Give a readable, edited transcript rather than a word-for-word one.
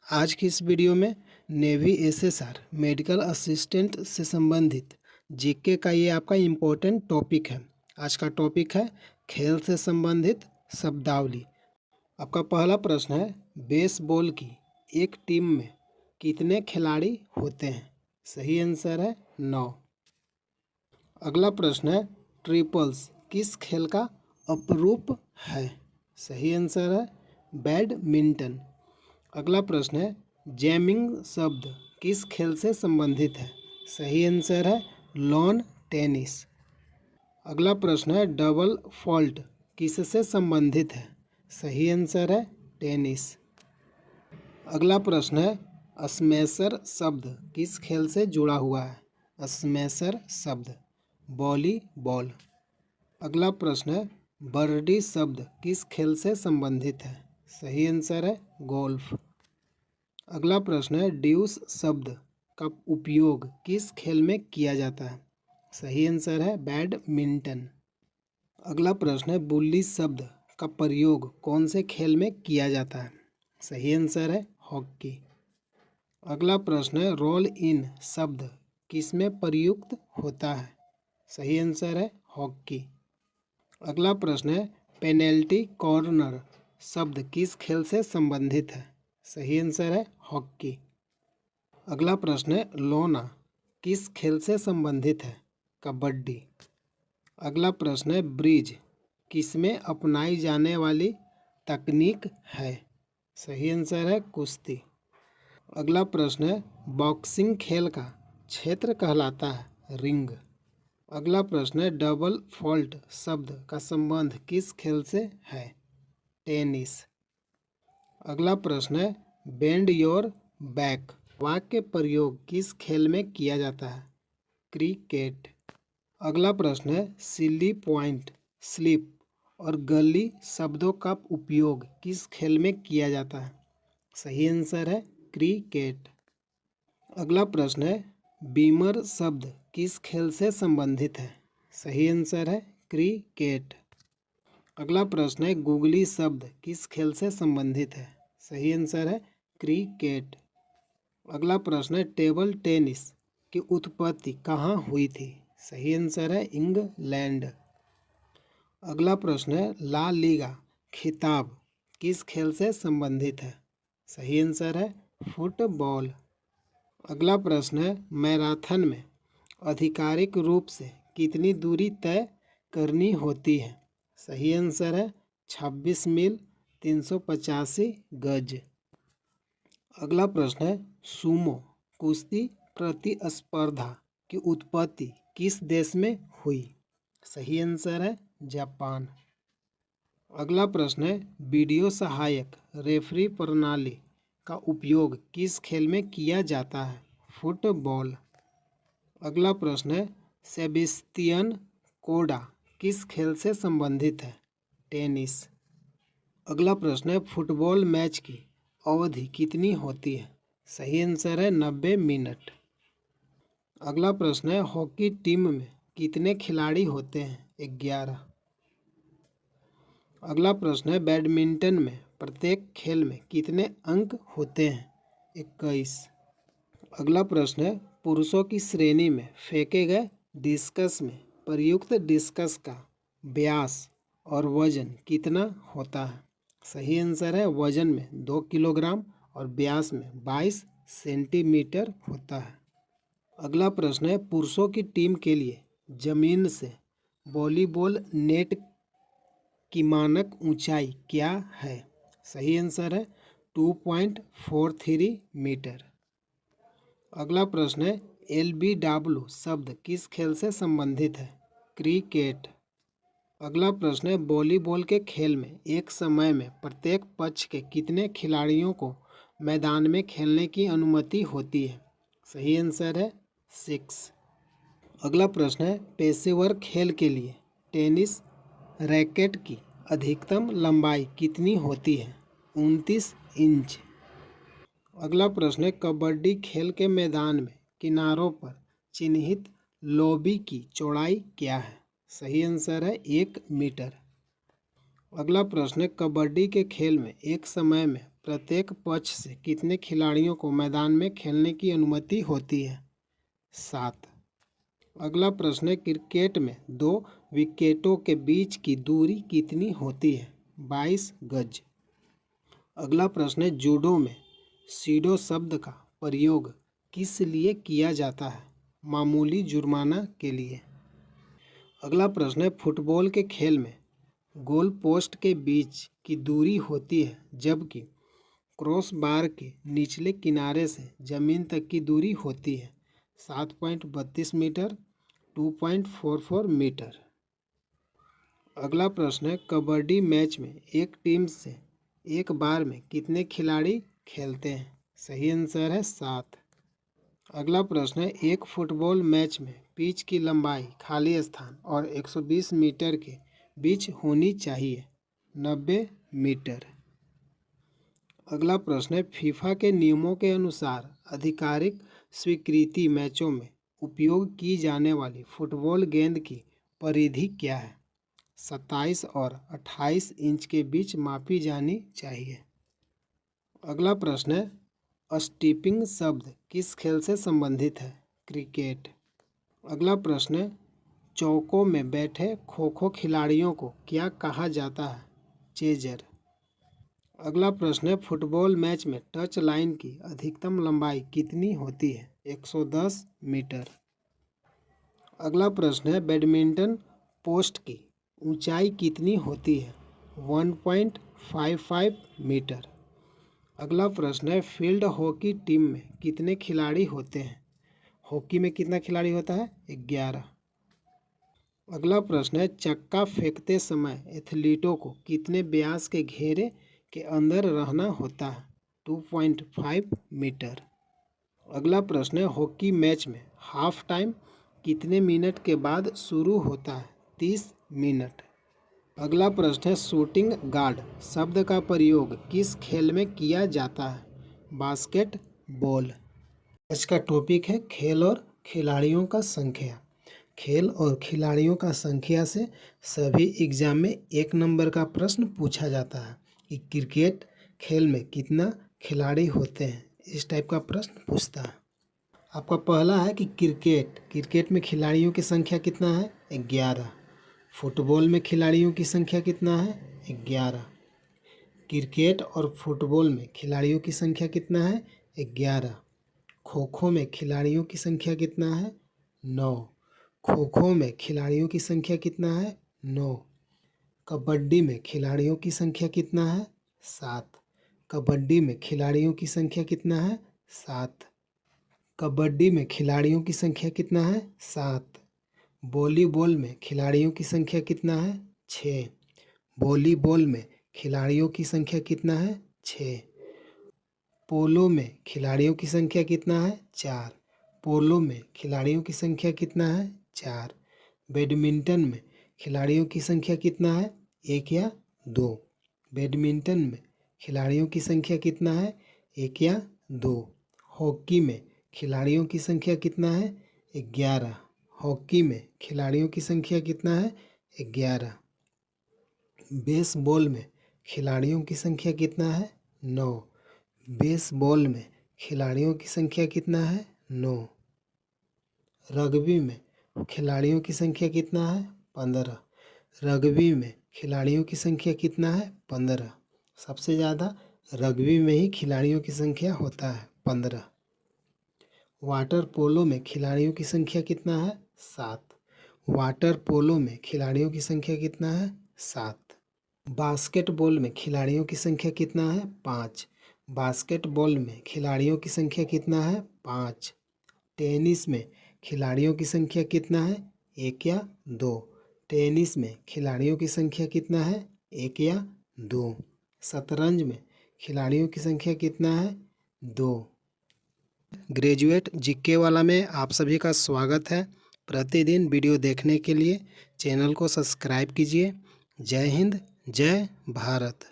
आज की इस वीडियो में नेवी एसएसआर मेडिकल असिस्टेंट से संबंधित जीके का ये आपका इम्पोर्टेंट टॉपिक है। आज का टॉपिक है खेल से संबंधित शब्दावली। आपका पहला प्रश्न है, बेसबॉल की एक टीम में कितने खिलाड़ी होते हैं? सही आंसर है 9। अगला प्रश्न है, ट्रिपल्स किस खेल का अपरूप है? सही आंसर है बैडमिंटन। अगला प्रश्न है, जैमिंग शब्द किस खेल से संबंधित है? सही आंसर है लॉन टेनिस। अगला प्रश्न है, डबल फॉल्ट किससे संबंधित है? सही आंसर है टेनिस। अगला प्रश्न है, स्मैशर शब्द किस खेल से जुड़ा हुआ है? स्मैशर शब्द वॉलीबॉल। अगला प्रश्न है, बर्डी शब्द किस खेल से संबंधित है? सही आंसर है गोल्फ। अगला प्रश्न है, ड्यूस शब्द का उपयोग किस खेल में किया जाता है? सही आंसर है बैडमिंटन। अगला प्रश्न है, बुल्ली शब्द का प्रयोग कौन से खेल में किया जाता है? सही आंसर है हॉकी। अगला प्रश्न है, रोल इन शब्द किस में प्रयुक्त होता है? सही आंसर है हॉकी। अगला प्रश्न है, पेनल्टी कॉर्नर शब्द किस खेल से संबंधित है? सही आंसर है हॉकी। अगला प्रश्न है, लोना किस खेल से संबंधित है? कबड्डी। अगला प्रश्न है, ब्रिज किसमें अपनाई जाने वाली तकनीक है? सही आंसर है कुश्ती। अगला प्रश्न है, बॉक्सिंग खेल का क्षेत्र कहलाता है रिंग। अगला प्रश्न है, डबल फॉल्ट शब्द का संबंध किस खेल से है? टेनिस। अगला प्रश्न है, बेंड योर बैक वाक्य प्रयोग किस खेल में किया जाता है? क्रिकेट। अगला प्रश्न है, सिली पॉइंट, स्लिप और गली शब्दों का उपयोग किस खेल में किया जाता है? सही आंसर है क्रिकेट। अगला प्रश्न है, बीमर शब्द किस खेल से संबंधित है? सही आंसर है क्रिकेट। अगला प्रश्न है, गूगली शब्द किस खेल से संबंधित है? सही आंसर है क्रिकेट। अगला प्रश्न है, टेबल टेनिस की उत्पत्ति कहाँ हुई थी? सही आंसर है इंग्लैंड। अगला प्रश्न है, ला लीगा खिताब किस खेल से संबंधित है? सही आंसर है फुटबॉल। अगला प्रश्न है, मैराथन में आधिकारिक रूप से कितनी दूरी तय करनी होती है? सही आंसर है 26 मील 385 गज। अगला प्रश्न है, सूमो कुश्ती प्रतिस्पर्धा की उत्पत्ति किस देश में हुई? सही आंसर है जापान। अगला प्रश्न है, वीडियो सहायक रेफरी प्रणाली का उपयोग किस खेल में किया जाता है? फुटबॉल। अगला प्रश्न है, सेबेस्तियन कोडा किस खेल से संबंधित है? टेनिस। अगला प्रश्न है, फुटबॉल मैच की अवधि कितनी होती है? सही आंसर है 90 मिनट। अगला प्रश्न है, हॉकी टीम में कितने खिलाड़ी होते हैं? 11। अगला प्रश्न है, बैडमिंटन में प्रत्येक खेल में कितने अंक होते हैं? 21। अगला प्रश्न है, पुरुषों की श्रेणी में फेंके गए डिस्कस में प्रयुक्त डिस्कस का व्यास और वजन कितना होता है? सही आंसर है वजन में 2 किलोग्राम और व्यास में 22 सेंटीमीटर होता है। अगला प्रश्न है, पुरुषों की टीम के लिए जमीन से वॉलीबॉल नेट की मानक ऊंचाई क्या है? सही आंसर है 2.43 मीटर। अगला प्रश्न है, LBW शब्द किस खेल से संबंधित है? क्रिकेट। अगला प्रश्न है, वॉलीबॉल के खेल में एक समय में प्रत्येक पक्ष के कितने खिलाड़ियों को मैदान में खेलने की अनुमति होती है? सही आंसर है 6। अगला प्रश्न है, पेशेवर खेल के लिए टेनिस रैकेट की अधिकतम लंबाई कितनी होती है? 29 इंच। अगला प्रश्न है, कबड्डी खेल के मैदान में किनारों पर चिन्हित लॉबी की चौड़ाई क्या है? सही आंसर है 1 मीटर। अगला प्रश्न है, कबड्डी के खेल में एक समय में प्रत्येक पक्ष से कितने खिलाड़ियों को मैदान में खेलने की अनुमति होती है? 7। अगला प्रश्न है, क्रिकेट में 2 विकेटों के बीच की दूरी कितनी होती है? 22 गज। अगला प्रश्न है, जूडो में सीडो शब्द का प्रयोग किस लिए किया जाता है? मामूली जुर्माना के लिए। अगला प्रश्न है, फुटबॉल के खेल में गोल पोस्ट के बीच की दूरी होती है, जबकि क्रॉस बार के निचले किनारे से जमीन तक की दूरी होती है 7.32 मीटर, 2.44 मीटर। अगला प्रश्न है, कबड्डी मैच में एक टीम से एक बार में कितने खिलाड़ी खेलते हैं? सही आंसर है 7। अगला प्रश्न है, एक फुटबॉल मैच में पिच की लंबाई खाली स्थान और 120 मीटर के बीच होनी चाहिए। 90 मीटर। अगला प्रश्न है, फीफा के नियमों के अनुसार आधिकारिक स्वीकृति मैचों में उपयोग की जाने वाली फुटबॉल गेंद की परिधि क्या है? 27 और 28 इंच के बीच मापी जानी चाहिए। अगला प्रश्न है, स्टीपिंग शब्द किस खेल से संबंधित है? क्रिकेट। अगला प्रश्न है, चौकों में बैठे खो खो खिलाड़ियों को क्या कहा जाता है? चेजर। अगला प्रश्न है, फुटबॉल मैच में टच लाइन की अधिकतम लंबाई कितनी होती है? 110 मीटर। अगला प्रश्न है, बैडमिंटन पोस्ट की ऊंचाई कितनी होती है? 1.55 मीटर। अगला प्रश्न है, फील्ड हॉकी टीम में कितने खिलाड़ी होते हैं? हॉकी में कितना खिलाड़ी होता है? 11। अगला प्रश्न है, चक्का फेंकते समय एथलीटों को कितने व्यास के घेरे के अंदर रहना होता है? 2.5 मीटर। अगला प्रश्न है, हॉकी मैच में हाफ टाइम कितने मिनट के बाद शुरू होता है? 30 मिनट। अगला प्रश्न है, शूटिंग गार्ड शब्द का प्रयोग किस खेल में किया जाता है? बास्केटबॉल। आज का टॉपिक है खेल और खिलाड़ियों का संख्या। खेल और खिलाड़ियों का संख्या से सभी एग्जाम में 1 नंबर का प्रश्न पूछा जाता है कि क्रिकेट खेल में कितना खिलाड़ी होते हैं, इस टाइप का प्रश्न पूछता है। आपका पहला है कि क्रिकेट में खिलाड़ियों की संख्या कितना है? 11। फुटबॉल में खिलाड़ियों की संख्या कितना है? 11। क्रिकेट और फुटबॉल में खिलाड़ियों की संख्या कितना है? 11। खो खो में खिलाड़ियों की संख्या कितना है? 9। खो खो में खिलाड़ियों की संख्या कितना है? 9। कबड्डी में खिलाड़ियों की संख्या कितना है? 7। कबड्डी में खिलाड़ियों की संख्या कितना है? 7। कबड्डी में खिलाड़ियों की संख्या कितना है? 7। वॉलीबॉल में खिलाड़ियों की संख्या कितना है? 6। वॉलीबॉल में खिलाड़ियों की संख्या कितना है? 6। पोलो में खिलाड़ियों की संख्या कितना है? 4। पोलो में खिलाड़ियों की संख्या कितना है? 4। बैडमिंटन में खिलाड़ियों की संख्या कितना है? 1 या 2। बैडमिंटन में खिलाड़ियों की संख्या कितना है? 1 या 2। हॉकी में खिलाड़ियों की संख्या कितना है? 11। हॉकी में खिलाड़ियों की संख्या कितना है? 11। बेसबॉल में खिलाड़ियों की संख्या कितना है? 9। बेसबॉल में खिलाड़ियों की संख्या कितना है? 9। रग्बी में खिलाड़ियों की संख्या कितना है? 15। रग्बी में खिलाड़ियों की संख्या कितना है? 15। सबसे ज़्यादा रग्बी में ही खिलाड़ियों की संख्या होता है 15। वाटर पोलो में खिलाड़ियों की संख्या कितना है? 7। वाटर पोलो में खिलाड़ियों की संख्या कितना है? 7। बास्केटबॉल में खिलाड़ियों की संख्या कितना है? 5। बास्केटबॉल में खिलाड़ियों की संख्या कितना है? 5। टेनिस में खिलाड़ियों की संख्या कितना है? 1 या 2। टेनिस में खिलाड़ियों की संख्या कितना है? 1 या 2। शतरंज में खिलाड़ियों की संख्या कितना है? 2। ग्रेजुएट जीके वाला में आप सभी का स्वागत है। प्रतिदिन वीडियो देखने के लिए चैनल को सब्सक्राइब कीजिए। जय हिंद, जय भारत।